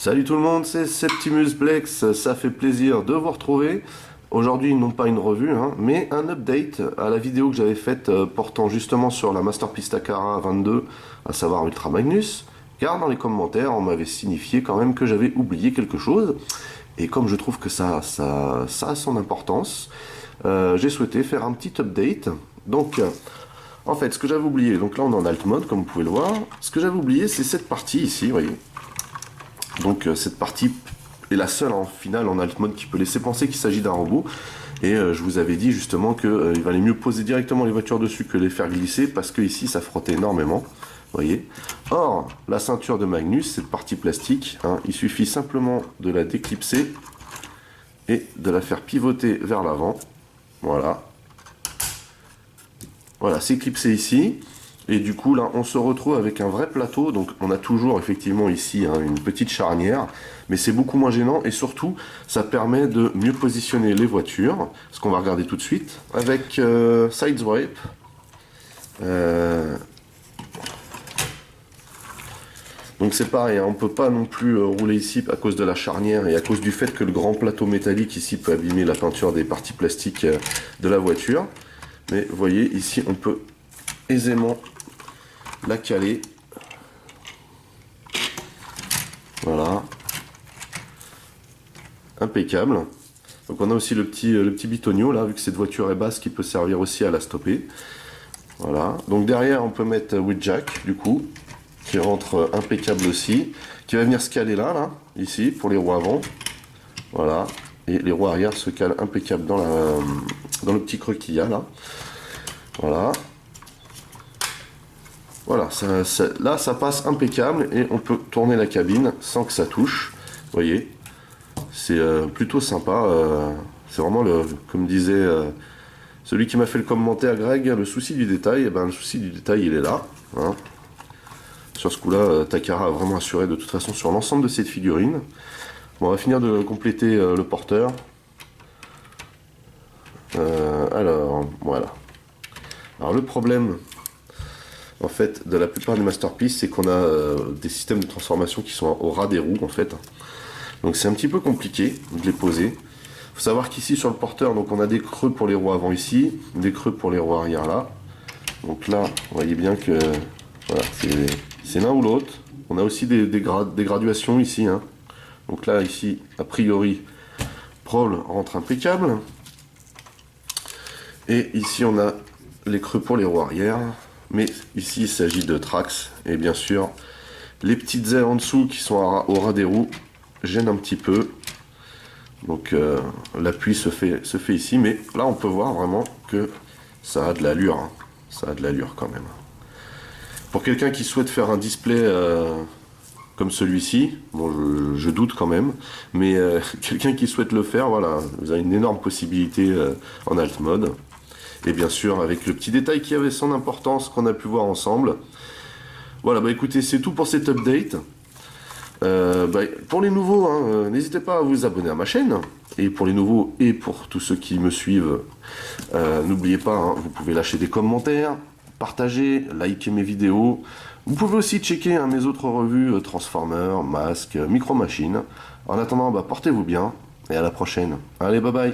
Salut tout le monde, c'est Septimus Blex, ça fait plaisir de vous retrouver. Aujourd'hui, non pas une revue, mais un update à la vidéo que j'avais faite portant justement sur la Masterpiece Takara 22, à savoir Ultra Magnus, car dans les commentaires, on m'avait signifié quand même que j'avais oublié quelque chose, et comme je trouve que ça a son importance, j'ai souhaité faire un petit update. Donc, en fait, ce que j'avais oublié, donc là on est en Alt Mode, comme vous pouvez le voir, ce que j'avais oublié, c'est cette partie ici, vous voyez. Donc cette partie est la seule en finale en Alt Mode qui peut laisser penser qu'il s'agit d'un robot. Et je vous avais dit justement qu'il valait mieux poser directement les voitures dessus que les faire glisser, parce que ici ça frottait énormément, vous voyez. Or, la ceinture de Magnus, cette partie plastique, il suffit simplement de la déclipser et de la faire pivoter vers l'avant. Voilà. Voilà, c'est clipsé ici. Et du coup là on se retrouve avec un vrai plateau, donc on a toujours effectivement ici une petite charnière, mais c'est beaucoup moins gênant et surtout ça permet de mieux positionner les voitures, ce qu'on va regarder tout de suite, avec Sideswipe. Donc c'est pareil, on ne peut pas non plus rouler ici à cause de la charnière et à cause du fait que le grand plateau métallique ici peut abîmer la peinture des parties plastiques de la voiture. Mais vous voyez ici on peut aisément la caler, voilà, impeccable. Donc on a aussi le petit bitonio là, vu que cette voiture est basse, qui peut servir aussi à la stopper. Voilà, donc derrière on peut mettre Wheeljack du coup, qui rentre impeccable aussi, qui va venir se caler là, ici, pour les roues avant, voilà, et les roues arrière se calent impeccable dans le petit creux qu'il y a là, voilà. Voilà, là ça passe impeccable et on peut tourner la cabine sans que ça touche. Vous voyez, c'est plutôt sympa. C'est vraiment comme disait celui qui m'a fait le commentaire, Greg, le souci du détail. Et ben, le souci du détail, il est là. Sur ce coup-là, Takara a vraiment assuré de toute façon sur l'ensemble de cette figurine. Bon, on va finir de compléter le porteur. Alors, voilà. Alors, le problème, en fait, de la plupart des Masterpiece, c'est qu'on a des systèmes de transformation qui sont au ras des roues, en fait. Donc c'est un petit peu compliqué de les poser. Il faut savoir qu'ici, sur le porteur, donc on a des creux pour les roues avant ici, des creux pour les roues arrière là. Donc là, vous voyez bien que voilà, c'est l'un ou l'autre. On a aussi des graduations ici. Donc là, ici, a priori, Prol rentre impeccable. Et ici, on a les creux pour les roues arrière. Mais ici il s'agit de Trax, et bien sûr les petites ailes en dessous qui sont au ras des roues gênent un petit peu. Donc l'appui se fait ici, mais là on peut voir vraiment que ça a de l'allure, ça a de l'allure quand même. Pour quelqu'un qui souhaite faire un display comme celui-ci, bon je doute quand même, mais quelqu'un qui souhaite le faire, voilà, vous avez une énorme possibilité en Alt Mode. Et bien sûr, avec le petit détail qui avait son importance qu'on a pu voir ensemble. Voilà, bah écoutez, c'est tout pour cet update. Pour les nouveaux, n'hésitez pas à vous abonner à ma chaîne. Et pour les nouveaux et pour tous ceux qui me suivent, n'oubliez pas, vous pouvez lâcher des commentaires, partager, liker mes vidéos. Vous pouvez aussi checker mes autres revues Transformers, Masques, Micro Machines. En attendant, portez-vous bien et à la prochaine. Allez, bye bye.